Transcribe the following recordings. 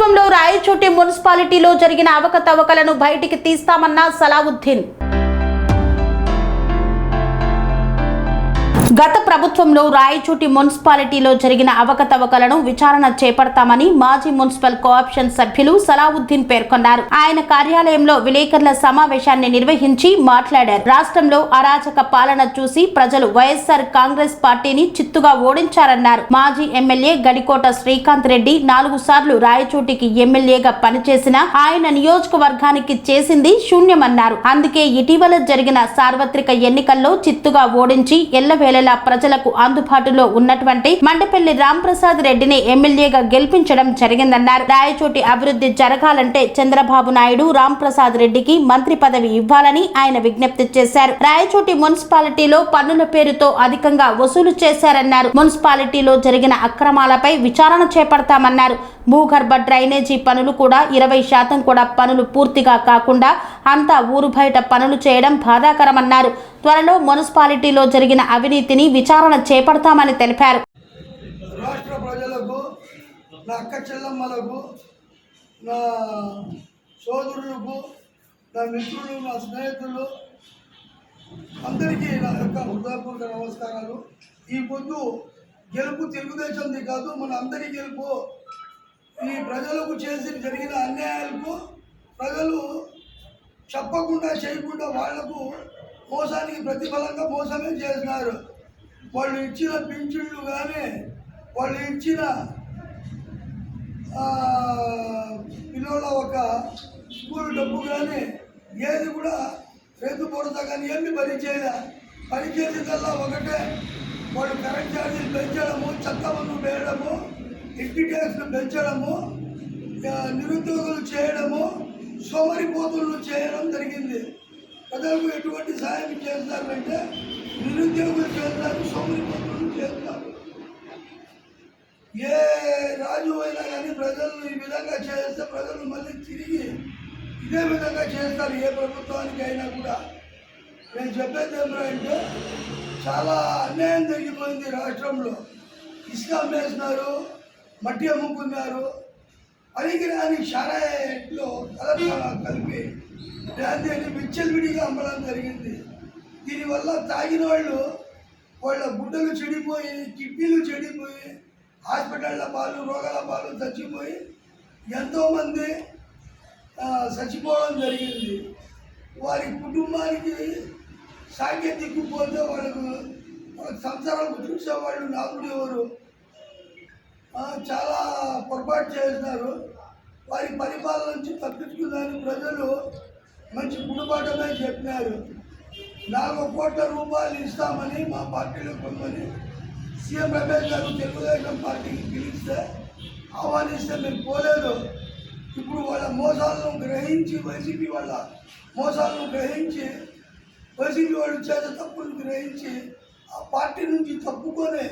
ప్రభుత్వంలో రాయచోటి మున్సిపాలిటీలో జరిగిన అవకతవకలను బయటికి తీస్తామన్న సలావుద్దీన్. గత ప్రభుత్వంలో రాయచోటి మున్సిపాలిటీలో జరిగిన అవకతవకలను విచారణ చేపడతామని మాజీ మున్సిపల్ కోఆప్షన్ సభ్యులు సలావుద్దీన్ పేర్కొన్నారు. ఆయన కార్యాలయంలో విలేకరుల సమావేశాన్ని నిర్వహించి మాట్లాడారు. రాష్ట్రంలో అరాచక పాలన చూసి ప్రజలు వైఎస్ఆర్ కాంగ్రెస్ పార్టీని చిత్తుగా ఓడించారన్నారు. మాజీ ఎమ్మెల్యే గడికోట శ్రీకాంత్ రెడ్డి 4 సార్లు రాయచోటికి ఎమ్మెల్యేగా పనిచేసిన ఆయన నియోజకవర్గానికి చేసింది శూన్యమన్నారు. అందుకే ఇటీవల జరిగిన సార్వత్రిక ఎన్నికల్లో చిత్తుగా ఓడించి ఎల్లవేళ ప్రజలకు అందుబాటులో ఉన్నటువంటి మండపల్లి రాంప్రసాద్ రెడ్డిని ఎమ్మెల్యేగా గెలిపించడం జరిగిందన్నారు. రాయచోటి అభివృద్ధి జరగాలంటే చంద్రబాబు నాయుడు రాంప్రసాద్ రెడ్డికి మంత్రి పదవి ఇవ్వాలని ఆయన విజ్ఞప్తి చేశారు. రాయచోటి మున్సిపాలిటీలో పన్నుల పేరుతో అధికంగా వసూలు చేశారన్నారు. మున్సిపాలిటీలో జరిగిన అక్రమాలపై విచారణ చేపడతామన్నారు. భూగర్భ డ్రైనేజీ పనులు కూడా 20% కూడా పనులు పూర్తిగా కాకుండా అంతా ఊరు బయట పనులు చేయడం బాధాకరమన్నారు. త్వరలో మున్సిపాలిటీలో జరిగిన అవినీతిని విచారణ చేపడతామని తెలిపారు. రాష్ట్ర ప్రజలకు, నా అక్క చెల్లమ్మలకు, నా సోదరులకు, నా మిత్రులు, నా స్నేహితులు అందరికీ నా యొక్క హృదయపూర్వక నమస్కారాలు. ఈ పొద్దు గెలుపు తెలుగుదేశంది కాదు, మన అందరి గెలుపు. ఈ ప్రజలకు జరిగిన అన్యాయాలకు ప్రజలు చెప్పకుండా చేయకుండా వాళ్లకు మోసానికి ప్రతిఫలంగా మోసమే చేసినారు. వాళ్ళు ఇచ్చిన పింఛన్లు కానీ, వాళ్ళు ఇచ్చిన పిల్లల ఒక స్కూల్ డబ్బు కానీ ఏది కూడా రైతు భరోసా కానీ ఏమి పనిచేసేదల్లా ఒకటే. వాళ్ళు కరెంట్ ఛార్జీలు పెంచడము, చెత్త పన్ను వేయడము, ఇంటి ట్యాక్స్లు పెంచడము, నిరుద్యోగులు చేయడము, సోమరిపోతులు చేయడం జరిగింది. ప్రజలకు ఎటువంటి సాయం చేస్తారంటే నిరుద్యోగులు చేస్తారు, సోమరిపోతులు చేస్తారు. ఏ రాజు అయినా కానీ ప్రజలను ఈ విధంగా చేస్తే ప్రజలు మళ్ళీ తిరిగి ఇదే విధంగా చేస్తారు. ఏ ప్రభుత్వానికి అయినా కూడా నేను చెప్పేది ఏమంటే చాలా అన్యాయం జరిగిపోయింది రాష్ట్రంలో. ఇసుక అమ్మేసినారు, మట్టి అమ్ముకున్నారు, పనికిరాని షారాయిలో కలిపి దాన్ని విచ్చలవిడిగా అమ్మడం జరిగింది. దీనివల్ల తాగిన వాళ్ళ గుడ్డలు చెడిపోయి, కిడ్నీలు చెడిపోయి, హాస్పిటళ్ళ పాలు, రోగాల పాలు చచ్చిపోయి ఎంతోమంది చచ్చిపోవడం జరిగింది. వారి కుటుంబానికి సాంకేతిక దిక్కుపోతే వాళ్ళకు సంసారాలకు చూసేవాళ్ళు నాకుడు ఎవరు చాలా పొరపాటు చేస్తున్నారు. వారి పరిపాలన నుంచి తప్పించుకున్నారని ప్రజలు మంచి గుణపాఠమే చెప్పినారు. 4 కోట్ల రూపాయలు ఇస్తామని మా పార్టీలో కొమ్మని సీఎం రమేష్ గారు తెలుగుదేశం పార్టీకి పిలిస్తే ఆహ్వానిస్తే మేము పోలేదు. ఇప్పుడు వాళ్ళ మోసాలను గ్రహించి, వైసీపీ వాళ్ళ మోసాలను గ్రహించి, వైసీపీ వాళ్ళు చేసే తప్పులను గ్రహించి ఆ పార్టీ నుంచి తప్పుకొని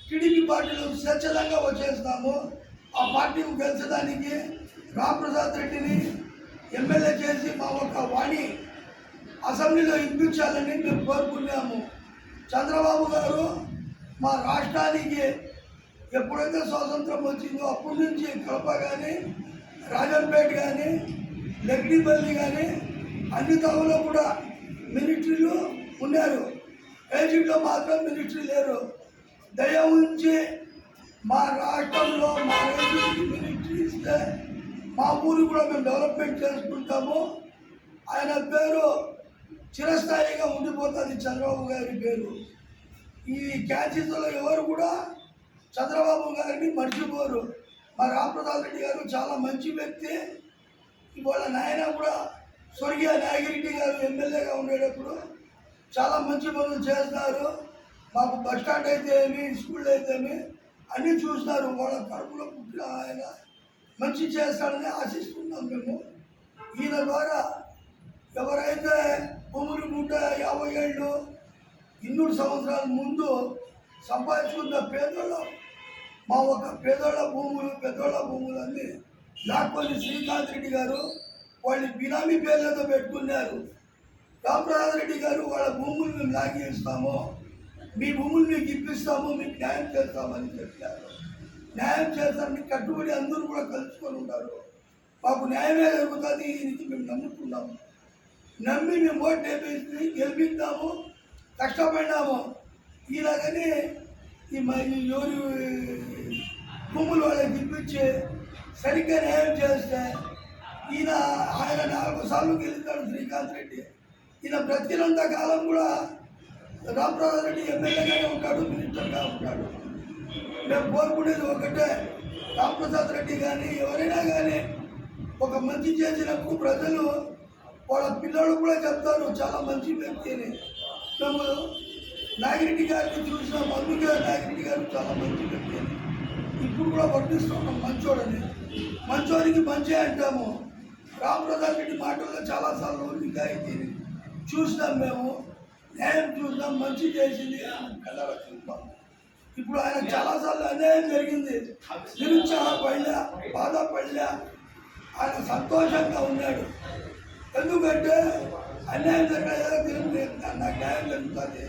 టీడీపీ పార్టీలో స్వచ్ఛందంగా వచ్చేస్తాము. ఆ పార్టీని గెలిచడానికి రాంప్రసాద్ రెడ్డిని ఎమ్మెల్యే చేసి మా ఒక వాణి అసెంబ్లీలో ఇప్పించాలని మేము కోరుకున్నాము. చంద్రబాబు గారు మా రాష్ట్రానికి ఎప్పుడైతే స్వాతంత్రం వచ్చిందో అప్పటి నుంచి కడప కానీ, రాజంపేట కానీ, లెగ్డిపల్లి కానీ అన్ని తావులో కూడా మిలిటరీలు ఉన్నారు. ఏజెంట్లో మాత్రం మిలిటరీ లేరు. దయ ఉంచి మా రాష్ట్రంలో మా రైతులకి మిలిటరీ ఇస్తే మా ఊరు కూడా మేము డెవలప్మెంట్ చేసుకుంటాము. ఆయన పేరు చిరస్థాయిగా ఉండిపోతుంది, చంద్రబాబు గారి పేరు. ఈ క్యాన్సర్లో ఎవరు కూడా చంద్రబాబు గారిని మర్చిపోరు. మా రాంప్రసాద్ రెడ్డి గారు చాలా మంచి వ్యక్తి. ఇవాళ నాయన కూడా స్వర్గీయ నాగిరెడ్డి గారు ఎమ్మెల్యేగా ఉండేటప్పుడు చాలా మంచి పనులు చేస్తున్నారు. మాకు బస్ స్టాండ్ అయితే ఏమి, స్కూల్ అయితే ఏమి అన్నీ చూస్తున్నారు. వాళ్ళ కడుపులో పుట్టిన ఆయన మంచి చేస్తాడని ఆశిస్తున్నాం మేము. ఈయన ద్వారా ఎవరైతే భూములు 150 ఏళ్ళు 200 సంవత్సరాల ముందు సంపాదించుకున్న పేదోళ్ళ మా ఒక పేదోళ్ళ భూములు, పెద్దోళ్ళ భూములు అన్నీ లాక్కొని శ్రీకాంత్ రెడ్డి గారు వాళ్ళు బినామీ పేర్లతో పెట్టుకున్నారు. రాంప్రసాద్ రెడ్డి గారు వాళ్ళ భూములు మేము లాగేస్తాము, మీ భూములు మీకు ఇప్పిస్తాము, మీకు న్యాయం చేస్తామని చెప్పారు. న్యాయం చేస్తారని కట్టుబడి అందరూ కూడా కలుసుకొని ఉంటారు. మాకు న్యాయమే జరుగుతుంది ఇది మేము నమ్ముకున్నాము. నమ్మి మేము ఓటు వేసి గెలిపిద్దాము, కష్టపడినాము. ఇలాగని ఎవరి భూములు వాళ్ళకి ఇప్పించి సరిగ్గా న్యాయం చేస్తే ఆయన 4 సార్లు గెలుస్తాడు శ్రీకాంత్ రెడ్డి. ఈయన బ్రతికినంత కాలం కూడా రామప్రసాద్ రెడ్డి ఎమ్మెల్యేగానే ఉంటాడు, మినిస్టర్గా ఉంటాడు. మేము కోరుకునేది ఒకటే, రామప్రసాద్ రెడ్డి కానీ ఎవరైనా కానీ ఒక మంచి చేసినప్పుడు ప్రజలు వాళ్ళ పిల్లలు కూడా చెప్తారు చాలా మంచి వ్యక్తి అని. మేము నాగిరెడ్డి గారిని చూసినాం, అందుకే నాగిరెడ్డి గారు చాలా మంచి వ్యక్తి అని ఇప్పుడు కూడా వర్తిస్తున్నాం. మంచోడని, మంచోడికి మంచి అంటాము. రామప్రసాద్ రెడ్డి మాటల్లో చాలాసార్లు నిజాయితీని చూసినాం, మేము న్యాయం చూసినాం, మంచి చేసింది కళ్ళ చూస్తాం. ఇప్పుడు ఆయన చాలాసార్లు అన్యాయం జరిగింది, నిరుత్సాహపడలే, బాధపడలే, ఆయన సంతోషంగా ఉన్నాడు. ఎందుకంటే అన్యాయం జరిగిన నాకు న్యాయం జరుగుతుంది,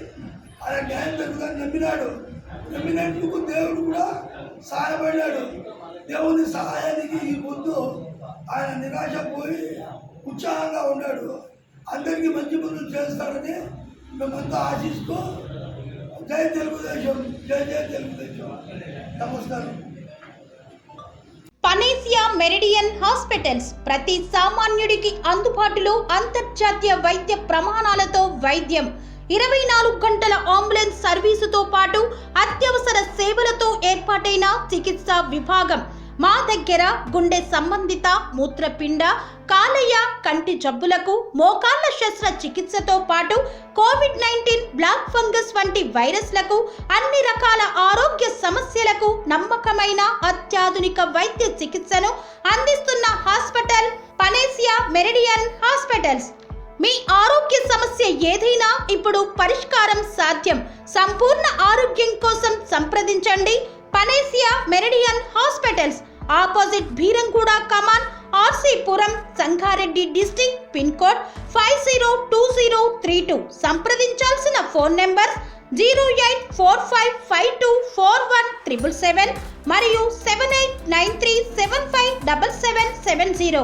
ఆయన న్యాయం జరుగుతుందని నమ్మినాడు. నమ్మినందుకు దేవుడు కూడా సహాయపడ్డాడు. దేవుని సహాయానికి ఈ ముందు ఆయన నిరాశ పోయి ఉత్సాహంగా ఉన్నాడు. అందరికీ మంచి పనులు చేస్తాడని మేమంతా ఆశిస్తూ జై తెలుగుదేశం, జై జై తెలుగుదేశం. నమస్కారం. పనేసియా మెరిడియన్ హాస్పిటల్స్ ప్రతి సామాన్యుడికి అందుబాటులో అంతర్జాతీయ వైద్య ప్రమాణాలతో వైద్యం, 24 గంటల అంబులెన్స్ సర్వీసుతో పాటు అత్యవసర సేవలతో ఏర్పాటైన చికిత్సా విభాగం. మా దగ్గర గుండె సంబంధిత, మూత్రపిండ, కాలేయ, కంటి జబ్బులకు, మోకాళ్ల శస్త్రచికిత్సతో పాటు కోవిడ్-19, బ్లాక్ ఫంగస్ వంటి వైరస్లకు, అన్ని రకాల ఆరోగ్య సమస్యలకు నమ్మకమైన అత్యాధునిక వైద్య చికిత్సను అందిస్తున్న హాస్పిటల్ పనేసియా మెరిడియన్ హాస్పిటల్స్. మీ ఆరోగ్య సమస్య ఏదైనా ఇప్పుడు పరిష్కారం సాధ్యం. సంపూర్ణ ఆరోగ్యం కోసం సంప్రదించండి Panacea Meridian Hospitals, opposite Bheeramguda కమాన్, RC Puram, Sangareddy district, pin code 502032. సంప్రదించాల్సిన ఫోన్ నెంబర్ 0845524177 మరియు 7893757770.